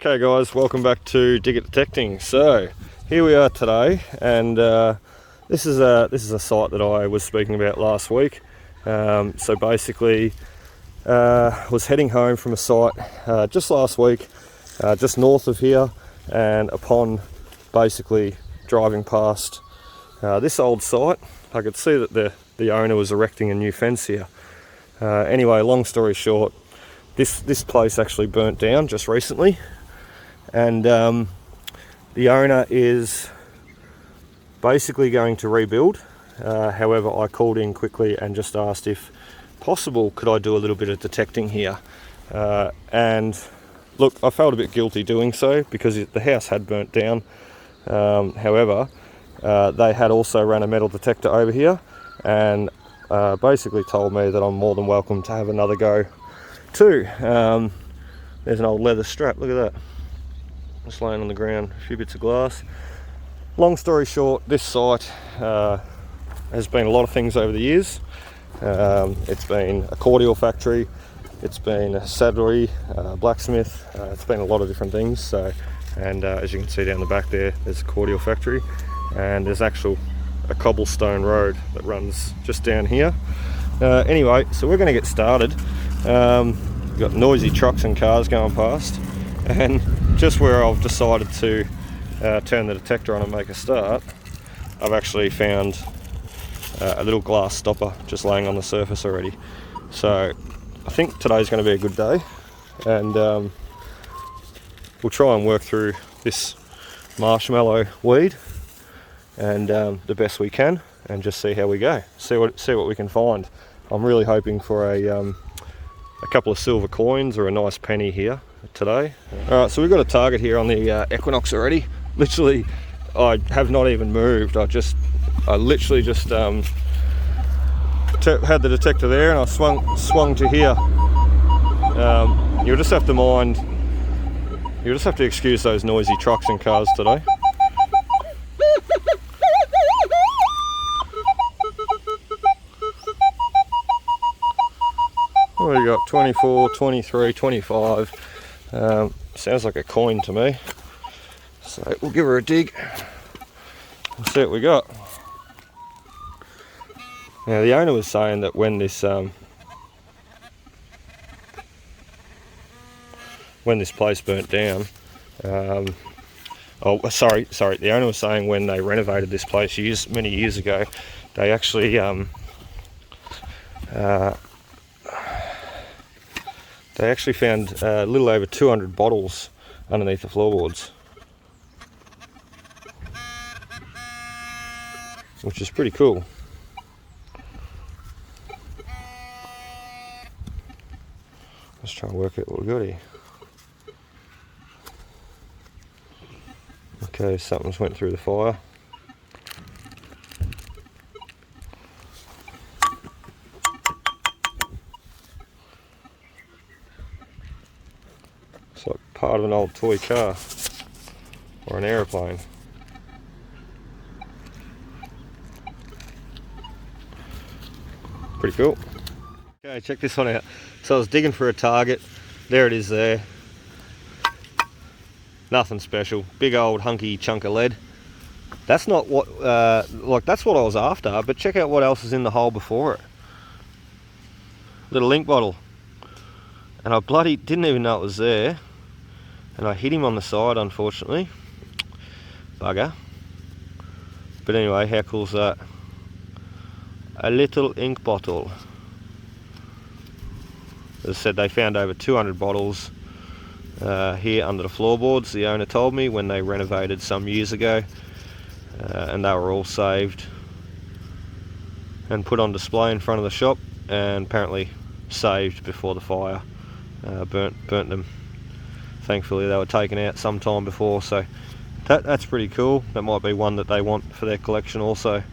Okay guys, welcome back to Dig It Detecting. So here we are today, and this is a site that I was speaking about last week. So basically, was heading home from a site just last week, just north of here, and upon basically driving past this old site, I could see that the owner was erecting a new fence here. Anyway, long story short, this place actually burnt down just recently, and the owner is basically going to rebuild. However, I called in quickly and just asked if possible could I do a little bit of detecting here. And look, I felt a bit guilty doing so because the house had burnt down. However, they had also ran a metal detector over here, and basically told me that I'm more than welcome to have another go too. There's an old leather strap, look at that, just laying on the ground, a few bits of glass. Long story short, this site has been a lot of things over the years. It's been a cordial factory, it's been a saddlery, blacksmith, it's been a lot of different things. So, and as you can see down the back there's a cordial factory, and there's a cobblestone road that runs just down here. Anyway, so we're going to get started. We've got noisy trucks and cars going past, and just where I've decided to turn the detector on and make a start, I've actually found a little glass stopper just laying on the surface already. So I think today's going to be a good day, and we'll try and work through this marshmallow weed and the best we can, and just see how we go, see what we can find. I'm really hoping for a couple of silver coins or a nice penny here today. Alright, so we've got a target here on the Equinox already. Literally, I have not even moved. I literally just had the detector there, and I swung to here. You'll just have to excuse those noisy trucks and cars today. What do we got? 24, 23, 25. Sounds like a coin to me. So we'll give her a dig and see what we got. Now the owner was saying that when this place burnt down, the owner was saying when they renovated this place many years ago, they actually found a little over 200 bottles underneath the floorboards, which is pretty cool. Let's try and work out what we got here. Okay, something's went through the fire. It's like part of an old toy car or an aeroplane. Pretty cool. Okay, check this one out. So I was digging for a target. There it is there. Nothing special. Big old hunky chunk of lead. That's not what, that's what I was after, but check out what else is in the hole before it. Little ink bottle. And I bloody didn't even know it was there. And I hit him on the side, unfortunately. Bugger. But anyway, how cool is that? A little ink bottle. As I said, they found over 200 bottles here under the floorboards, the owner told me, when they renovated some years ago. And they were all saved and put on display in front of the shop, and apparently saved before the fire burnt them. Thankfully they were taken out some time before, so that's pretty cool. That might be one that they want for their collection also.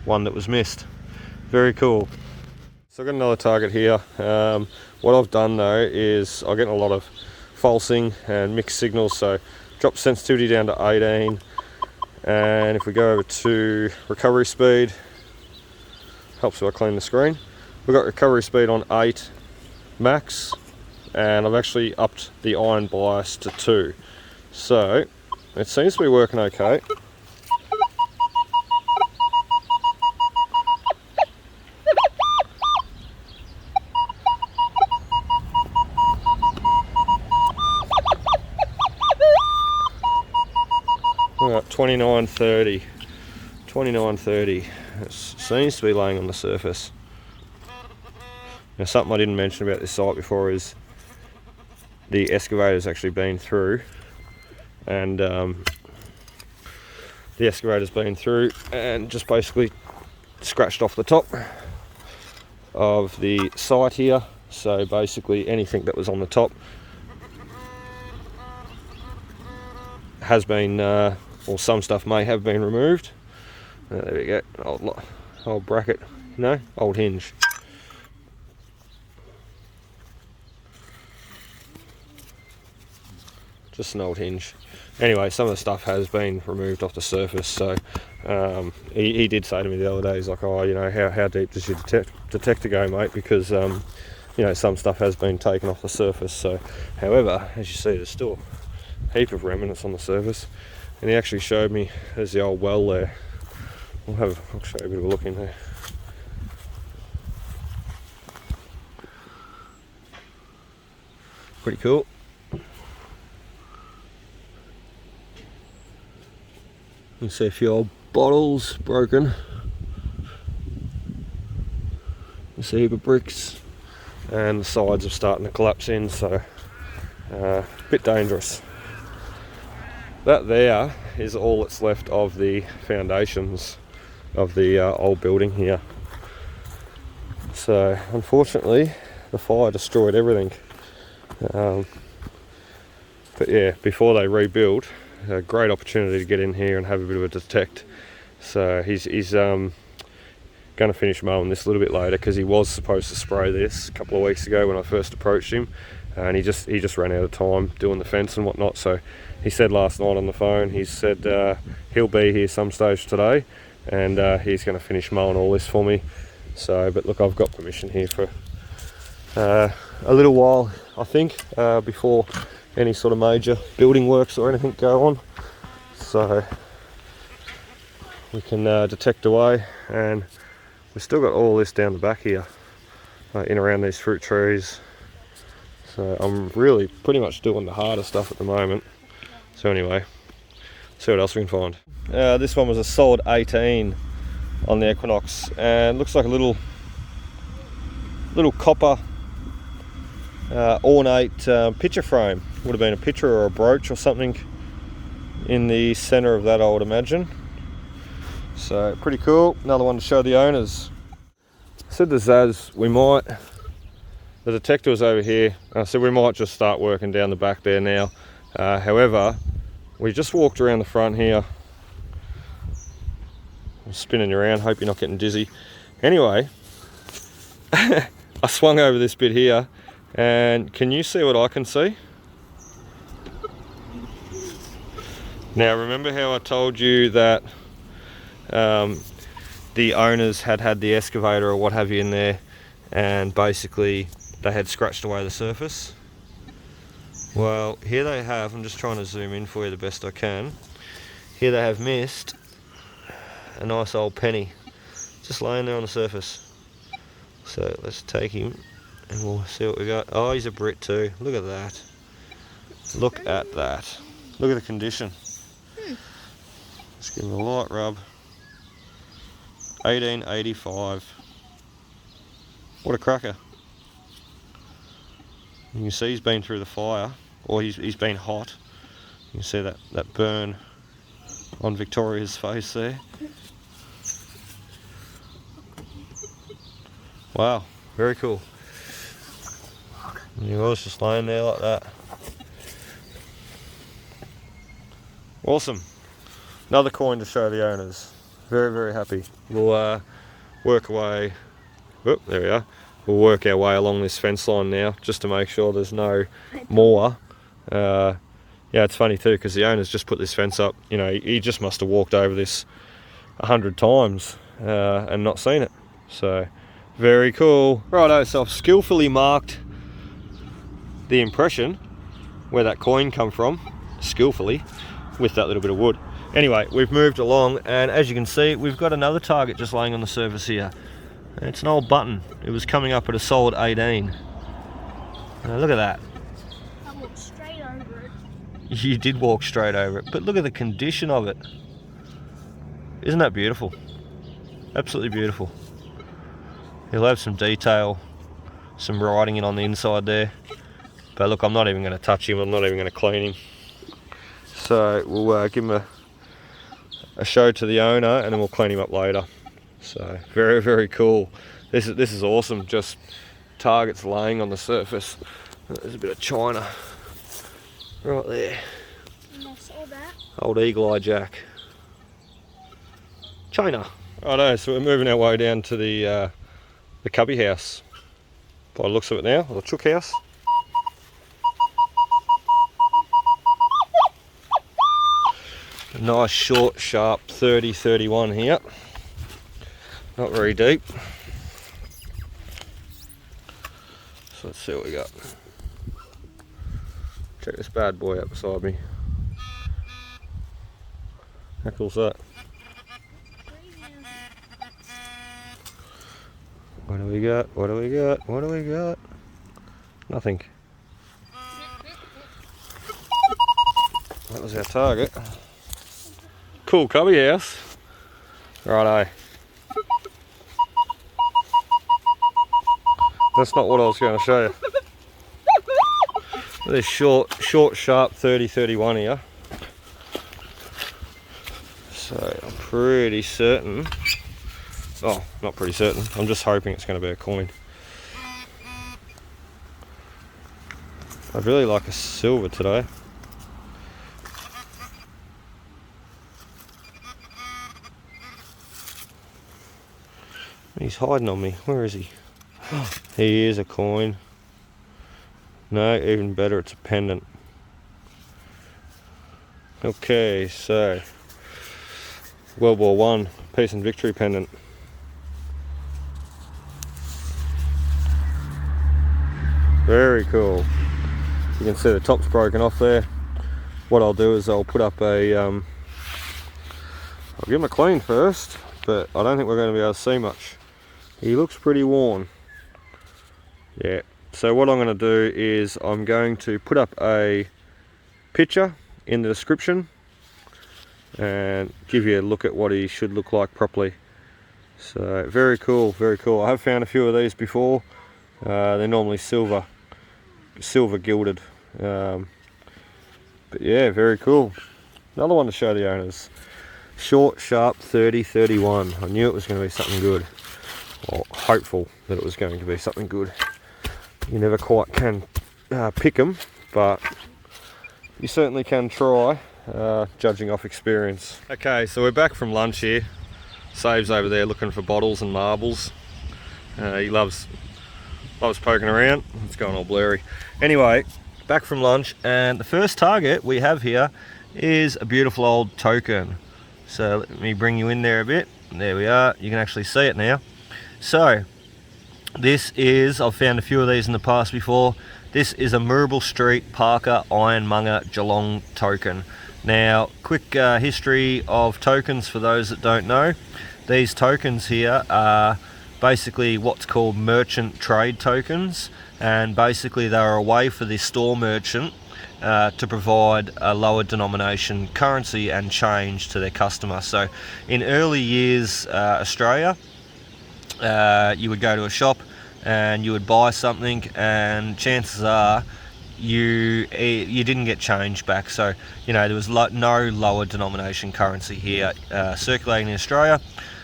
One that was missed. Very cool. So I've got another target here. What I've done though is I'm getting a lot of falsing and mixed signals, so drop sensitivity down to 18, and if we go over to recovery speed, helps if I clean the screen. We've got recovery speed on 8 max, and I've actually upped the iron bias to 2. So it seems to be working okay. We're at 29.30. 29.30. It seems to be laying on the surface. Now, something I didn't mention about this site before is the excavator's actually been through, and the excavator's been through and just basically scratched off the top of the site here. So basically anything that was on the top has been, or some stuff may have been removed. There we go, old bracket, no, old hinge. Just an old hinge. Anyway, some of the stuff has been removed off the surface. So he did say to me the other day, he's like, oh, you know, how deep does your detector go, mate? Because you know, some stuff has been taken off the surface. So, however, as you see, there's still a heap of remnants on the surface. And he actually showed me there's the old well there. I'll show you a bit of a look in there. Pretty cool. You can see a few old bottles broken. You see a heap of bricks, and the sides are starting to collapse in, so a bit dangerous. That there is all that's left of the foundations of the old building here. So unfortunately the fire destroyed everything. But yeah, before they rebuild, a great opportunity to get in here and have a bit of a detect. So he's going to finish mowing this a little bit later, because he was supposed to spray this a couple of weeks ago when I first approached him, and he just ran out of time doing the fence and whatnot. So he said last night on the phone, he said he'll be here some stage today, and he's going to finish mowing all this for me. So, but look, I've got permission here for a little while, I think, before any sort of major building works or anything go on. So we can detect away, and we've still got all this down the back here, in around these fruit trees. So I'm really pretty much doing the harder stuff at the moment. So anyway, see what else we can find. This one was a solid 18 on the Equinox, and looks like a little copper ornate picture frame. Would have been a picture or a brooch or something in the center of that, I would imagine. So pretty cool. Another one to show the owners. I said to Zaz, the detector was over here. I said we might just start working down the back there now. However, we just walked around the front here. I'm spinning around, hope you're not getting dizzy. Anyway, I swung over this bit here, and can you see what I can see? Now, remember how I told you that the owners had the excavator or what have you in there, and basically they had scratched away the surface? Well, here they have, I'm just trying to zoom in for you the best I can. Here they have missed a nice old penny just laying there on the surface. So let's take him and we'll see what we got. Oh, he's a Brit too. Look at that. Look at that. Look at the condition. Let's give him a light rub. 1885. What a cracker. You can see he's been through the fire, or he's been hot. You can see that burn on Victoria's face there. Wow, very cool. And he was just laying there like that. Awesome. Another coin to show the owners. Very, very happy. We'll work away. Oh, there we are. We'll work our way along this fence line now, just to make sure there's no more. Yeah, it's funny too, because the owner's just put this fence up. You know, he just must have walked over this 100 times and not seen it. So, very cool. Righto, so I've skillfully marked the impression where that coin come from, skillfully, with that little bit of wood. Anyway, we've moved along, and as you can see, we've got another target just laying on the surface here. It's an old button. It was coming up at a solid 18. Look at that. I walked straight over it. You did walk straight over it, but look at the condition of it. Isn't that beautiful? Absolutely beautiful. He'll have some detail, some writing in on the inside there. But look, I'm not even going to touch him. I'm not even going to clean him. So we'll give him a show to the owner, and then we'll clean him up later. So very, very cool. This is awesome. Just targets laying on the surface. There's a bit of china right there. And I saw that. Old eagle eye jack. China. Righto, so we're moving our way down to the cubby house. By the looks of it now, or the chook house. A nice short, sharp 30-31 here. Not very deep. So let's see what we got. Check this bad boy out beside me. How cool's that? What do we got? What do we got? What do we got? Nothing. That was our target. Cool cubby house. Righto. That's not what I was going to show you. This short, sharp 30-31 here. So I'm pretty certain. Oh, not pretty certain. I'm just hoping it's going to be a coin. I'd really like a silver today. He's hiding on me. Where is he? He is a coin. No, even better, it's a pendant. Okay, so World War One Peace and Victory pendant. Very cool. You can see the top's broken off there. What I'll do is I'll put up a I'll give him a clean first, but I don't think we're going to be able to see much. He looks pretty worn. Yeah, so what I'm going to do is I'm going to put up a picture in the description and give you a look at what he should look like properly. So very cool, very cool. I have found a few of these before. They're normally silver gilded. But yeah, very cool. Another one to show the owners. Short, sharp 30-31. I knew it was going to be something good. Or hopeful that it was going to be something good. You never quite can pick them, but you certainly can try, judging off experience. Okay, so we're back from lunch here. Save's over there looking for bottles and marbles. He loves poking around. It's going all blurry. Anyway, back from lunch, and the first target we have here is a beautiful old token. So let me bring you in there a bit. There we are. You can actually see it now. So this is, I've found a few of these in the past before. This is a Mirabel Street Parker Ironmonger Geelong token. Now, quick history of tokens for those that don't know. These tokens here are basically what's called merchant trade tokens, and basically they're a way for the store merchant to provide a lower denomination currency and change to their customer. So in early years Australia, you would go to a shop and you would buy something, and chances are you didn't get change back. So you know, there was no lower denomination currency here circulating in Australia.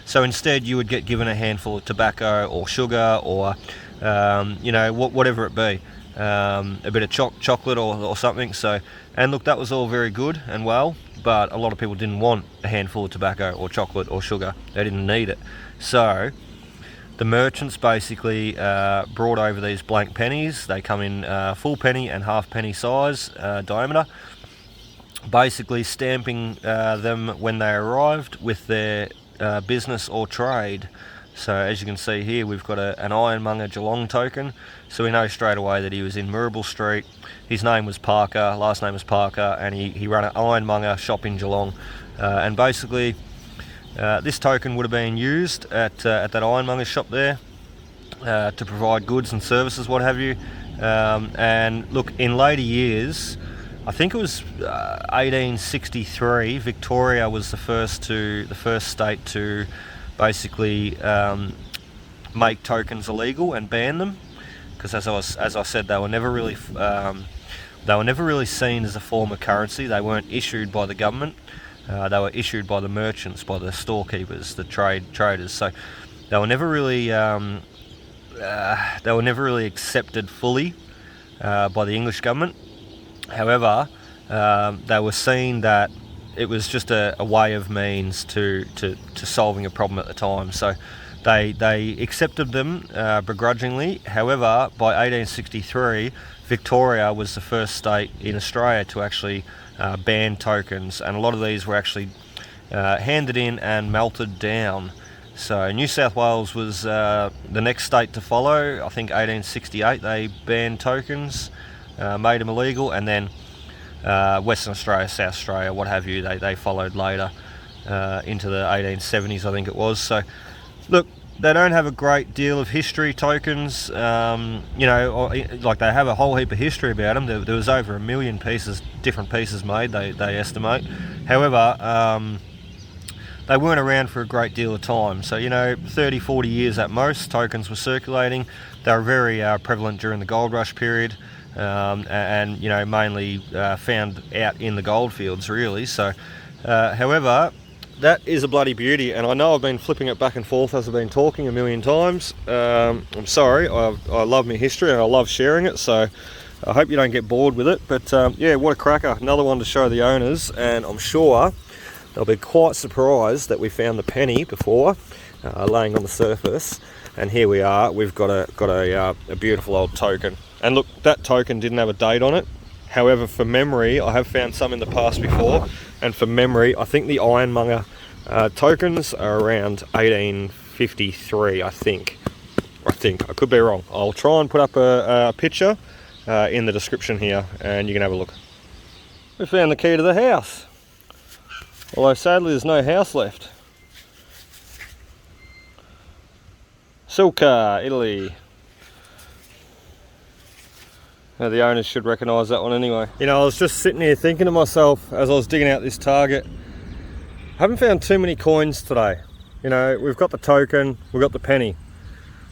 So instead you would get given a handful of tobacco or sugar or you know, whatever it be, a bit of chocolate or something. So, and look, that was all very good and well, but a lot of people didn't want a handful of tobacco or chocolate or sugar. They didn't need it. So the merchants basically brought over these blank pennies. They come in full penny and half penny size diameter, basically stamping them when they arrived with their business or trade. So as you can see here, we've got an Ironmonger Geelong token. So we know straight away that he was in Mirabel Street. His name was Parker, last name was Parker, and he ran an Ironmonger shop in Geelong. And basically, this token would have been used at that Ironmonger shop there to provide goods and services, what have you. And look, in later years, I think it was 1863, Victoria was the first state to basically make tokens illegal and ban them, because as I said, they were never really seen as a form of currency. They weren't issued by the government. They were issued by the merchants, by the storekeepers, the traders. So they were never really accepted fully by the English government. However, they were seen that it was just a way of means to solving a problem at the time. So they accepted them begrudgingly. However, by 1863, Victoria was the first state in Australia to actually ban tokens, and a lot of these were actually handed in and melted down. So New South Wales was the next state to follow. I think 1868 they banned tokens, made them illegal, and then Western Australia, South Australia, what have you, they followed later into the 1870s, I think it was. So look, they don't have a great deal of history, tokens, you know, like they have a whole heap of history about them. There was over 1 million different pieces made, they estimate. However, they weren't around for a great deal of time. So, you know, 30, 40 years at most, tokens were circulating. They were very prevalent during the gold rush period, and you know, mainly found out in the goldfields, really. So, however, that is a bloody beauty, and I know I've been flipping it back and forth as I've been talking a million times. I'm sorry, I love my history and I love sharing it, so I hope you don't get bored with it. But yeah, what a cracker. Another one to show the owners, and I'm sure they'll be quite surprised that we found the penny before, laying on the surface, and here we are. We've got a beautiful old token, and look, that token didn't have a date on it. However, for memory, I have found some in the past before, and for memory, I think the Ironmonger tokens are around 1853, I think. I could be wrong. I'll try and put up a picture in the description here, and you can have a look. We found the key to the house, although sadly there's no house left. Silka, Italy. Now, the owners should recognise that one anyway. You know, I was just sitting here thinking to myself as I was digging out this target, I haven't found too many coins today. You know, we've got the token, we've got the penny.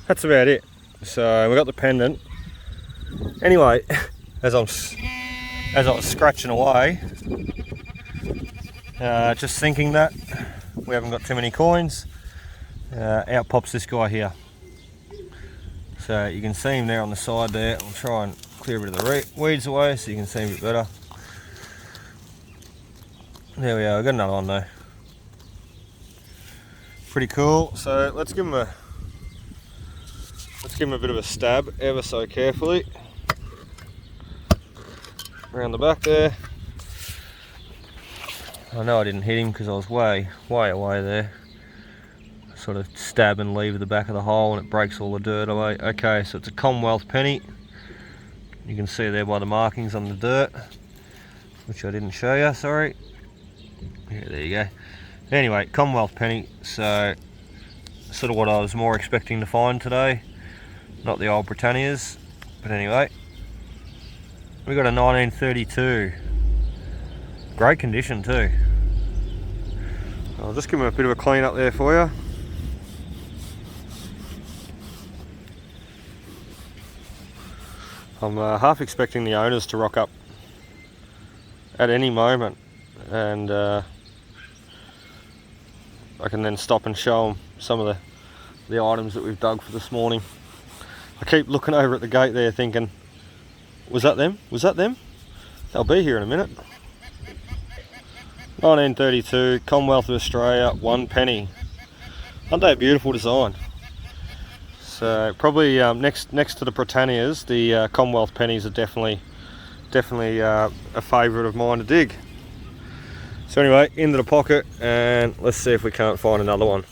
That's about it. So we've got the pendant. Anyway, as I was scratching away, just thinking that we haven't got too many coins, out pops this guy here. So you can see him there on the side there. I'll try and clear a bit of the weeds away so you can see him a bit better. There we are, we've got another one though. Pretty cool. So let's give him a bit of a stab, ever so carefully. Around the back there. I know I didn't hit him because I was way away there. Sort of stab and leave the back of the hole and it breaks all the dirt away. Okay, so it's a Commonwealth penny. You can see there by the markings on the dirt, which I didn't show you, sorry. Yeah, there you go. Anyway, Commonwealth penny, so sort of what I was more expecting to find today. Not the old Britannias, but anyway. We got a 1932. Great condition too. I'll just give them a bit of a clean up there for you. I'm half expecting the owners to rock up at any moment, and I can then stop and show them some of the items that we've dug for this morning. I keep looking over at the gate there thinking, was that them? Was that them? They'll be here in a minute. 1932, Commonwealth of Australia, 1 penny. Aren't they a beautiful design? So probably next to the Britannias, the Commonwealth pennies are definitely a favourite of mine to dig. So anyway, into the pocket, and let's see if we can't find another one.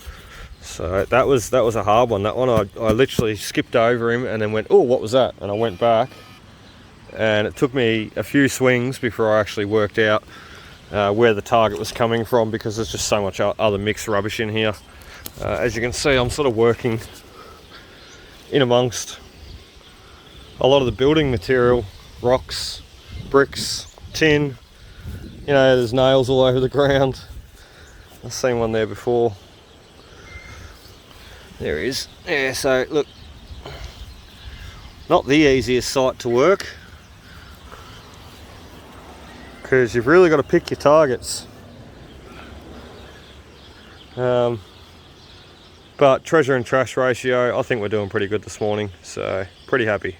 So that was a hard one. That one I literally skipped over him and then went, oh, what was that? And I went back, and it took me a few swings before I actually worked out where the target was coming from, because there's just so much other mixed rubbish in here. As you can see, I'm sort of working in amongst a lot of the building material, rocks, bricks, tin. You know, there's nails all over the ground. I've seen one there before. There he is. Yeah, so look, not the easiest site to work, because you've really got to pick your targets. But treasure and trash ratio, I think we're doing pretty good this morning, so pretty happy.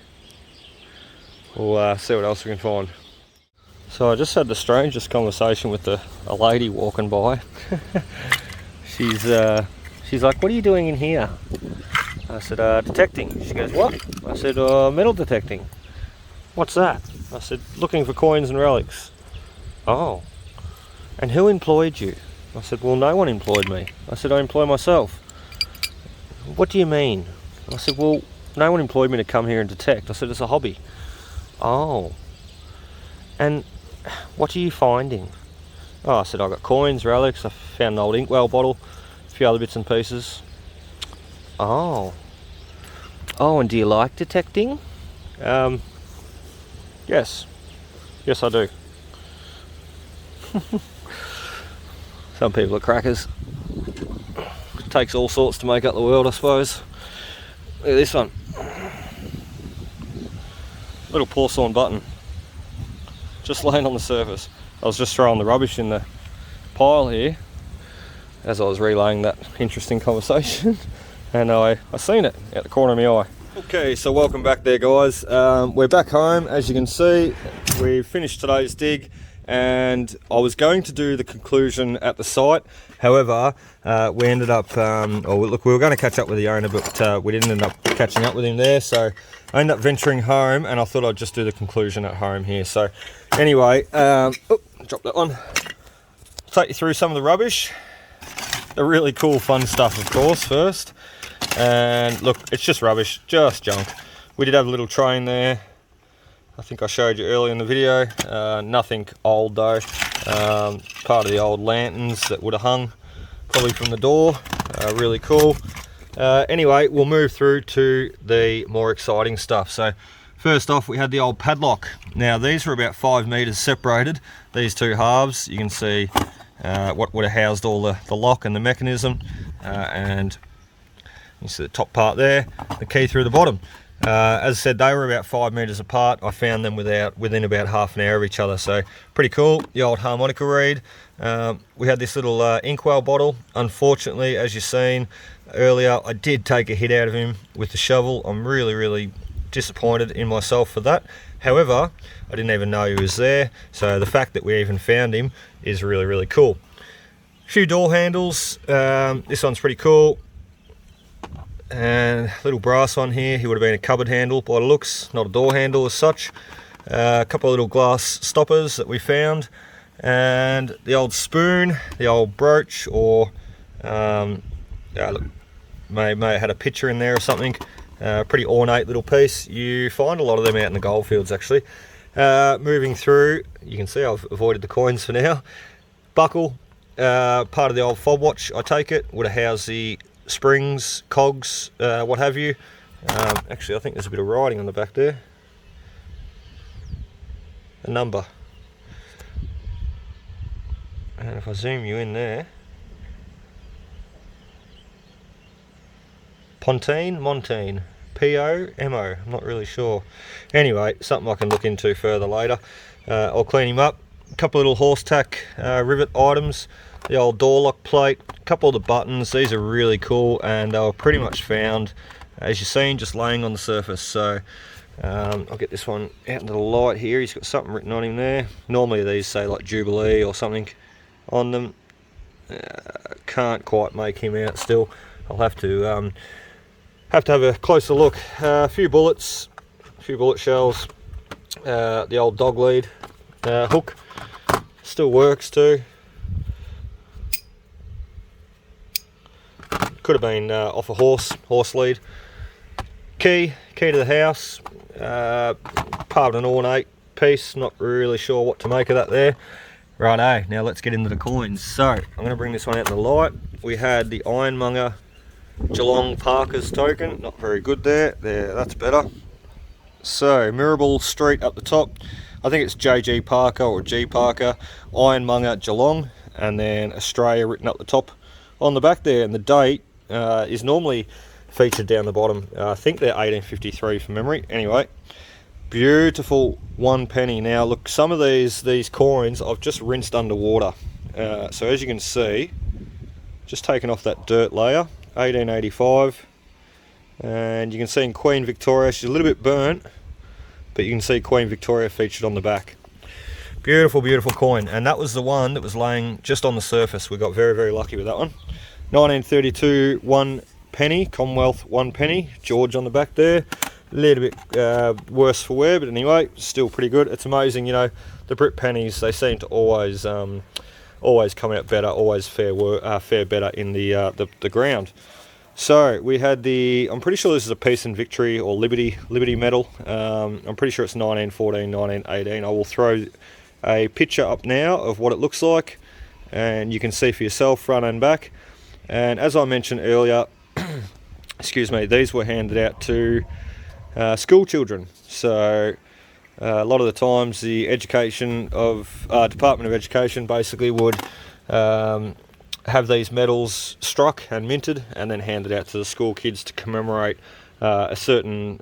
We'll see what else we can find. So I just had the strangest conversation with a lady walking by. She's like, what are you doing in here? I said, detecting. She goes, what? I said, metal detecting. What's that? I said, looking for coins and relics. Oh, and who employed you? I said, well, no one employed me. I said, I employ myself. What do you mean? I said, well, no one employed me to come here and detect. I said, it's a hobby. Oh, and what are you finding? Oh, I said, I got coins, relics, I found an old inkwell bottle, a few other bits and pieces. Oh, and do you like detecting? Yes I do. Some people are crackers. It takes all sorts to make up the world, I suppose. Look at this one. Little porcelain button. Just laying on the surface. I was just throwing the rubbish in the pile here as I was relaying that interesting conversation, and I seen it out the corner of my eye. Okay, so welcome back there, guys. We're back home. As you can see, we've finished today's dig, and I was going to do the conclusion at the site. However, we ended up, look, we were going to catch up with the owner, but we didn't end up catching up with him there. So I ended up venturing home, and I thought I'd just do the conclusion at home here. So anyway, drop that one. Take you through some of the rubbish. The really cool, fun stuff, of course, first. And look, it's just rubbish, just junk. We did have a little train there. I think I showed you earlier in the video. Nothing old though. Part of the old lanterns that would have hung probably from the door. Really cool. Anyway, we'll move through to the more exciting stuff. So first off, we had the old padlock. Now these were about 5 meters separated, these two halves. You can see what would have housed all the lock and the mechanism, and you see the top part there, the key through the bottom. As I said, they were about 5 meters apart. I found them within about half an hour of each other, so pretty cool. The old harmonica reed. We had this little inkwell bottle. Unfortunately, as you've seen earlier, I did take a hit out of him with the shovel. I'm really disappointed in myself for that. However, I didn't even know he was there, so the fact that we even found him is really cool. A few door handles. This one's pretty cool. And little brass one here. He would have been a cupboard handle by the looks, not a door handle as such. A couple of little glass stoppers that we found, and the old spoon, the old brooch, or look, may have had a picture in there or something. Pretty ornate little piece. You find a lot of them out in the goldfields actually. Moving through, you can see I've avoided the coins for now. Buckle, part of the old fob watch, I take it, would have housed the springs, cogs, what have you. Actually, I think there's a bit of writing on the back there. A number. And if I zoom you in there, Montine, P-O-M-O, I'm not really sure. Anyway, something I can look into further later. I'll clean him up. A couple of little horse tack rivet items. The old door lock plate, a couple of the buttons. These are really cool, and they were pretty much found, as you've seen, just laying on the surface. So I'll get this one out into the light here. He's got something written on him there. Normally these say like Jubilee or something on them. Can't quite make him out still. I'll have to have a closer look. A few bullets, a few bullet shells. The old dog lead hook still works too. could have been off a horse lead. Key to the house, part of an ornate piece, not really sure what to make of that there. Righto, now let's get into the coins. So I'm going to bring this one out in the light. We had the Ironmongers Token, not very good there, that's better. So Mirabel Street up the top, I think it's JG Parker or G Parker, Ironmonger Geelong, and then Australia written up the top on the back there, and the date is normally featured down the bottom. I think they're 1853 from memory. Anyway, beautiful 1 penny. Now look, some of these coins I've just rinsed underwater. So as you can see, just taken off that dirt layer, 1885. And you can see in Queen Victoria, she's a little bit burnt, but you can see Queen Victoria featured on the back. Beautiful, beautiful coin. And that was the one that was laying just on the surface. We got very, very lucky with that one. 1932 1 penny, Commonwealth 1 penny, George on the back there. A little bit worse for wear, but anyway, still pretty good. It's amazing, you know, the Brit pennies, they seem to always come out better, always fare better in the ground. So we had I'm pretty sure this is a Peace and Victory or Liberty medal. I'm pretty sure it's 1914, 1918. I will throw a picture up now of what it looks like, and you can see for yourself front and back. And as I mentioned earlier, excuse me, these were handed out to school children. So a lot of the times the Department of Education basically would have these medals struck and minted and then handed out to the school kids to commemorate a certain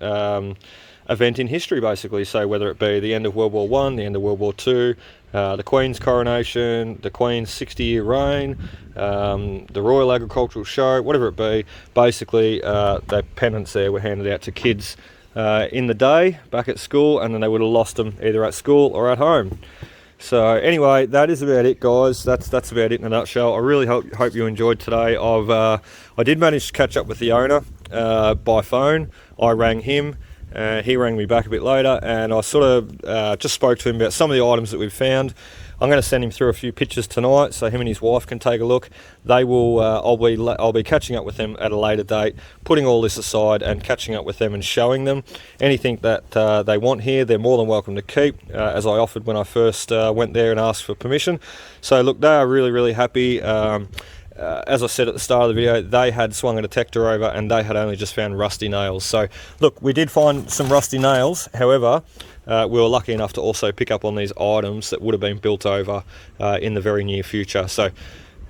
event in history, basically. So whether it be the end of World War I, the end of World War II, the Queen's coronation, the Queen's 60-year reign, the Royal Agricultural Show, whatever it be, basically the pendants there were handed out to kids in the day back at school, and then they would have lost them either at school or at home. So anyway, that is about it, guys. That's about it in a nutshell. I really hope you enjoyed today. I did manage to catch up with the owner by phone. I rang him. He rang me back a bit later, and I sort of just spoke to him about some of the items that we've found. I'm going to send him through a few pictures tonight, so him and his wife can take a look. They will. I'll be catching up with them at a later date, putting all this aside and catching up with them and showing them anything that they want here. They're more than welcome to keep, as I offered when I first went there and asked for permission. So look, they are really, really happy. As I said at the start of the video, they had swung a detector over and they had only just found rusty nails. So look, we did find some rusty nails. However, we were lucky enough to also pick up on these items that would have been built over in the very near future. So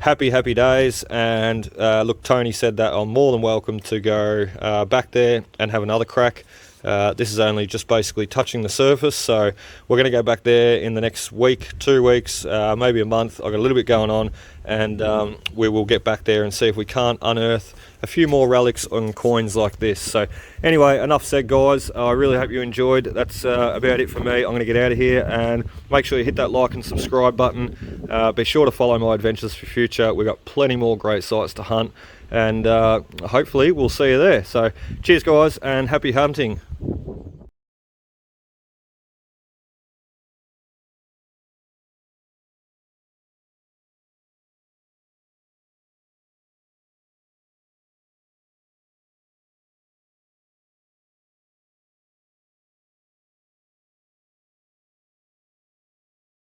happy days. And look, Tony said that I'm more than welcome to go back there and have another crack. This is only just basically touching the surface, so we're going to go back there in the next week, 2 weeks, maybe a month. I've got a little bit going on, and we will get back there and see if we can't unearth a few more relics and coins like this. So anyway, enough said, guys. I really hope you enjoyed. That's about it for me. I'm going to get out of here, and make sure you hit that like and subscribe button. Be sure to follow my adventures for future. We've got plenty more great sites to hunt, and hopefully we'll see you there. So cheers, guys, and happy hunting.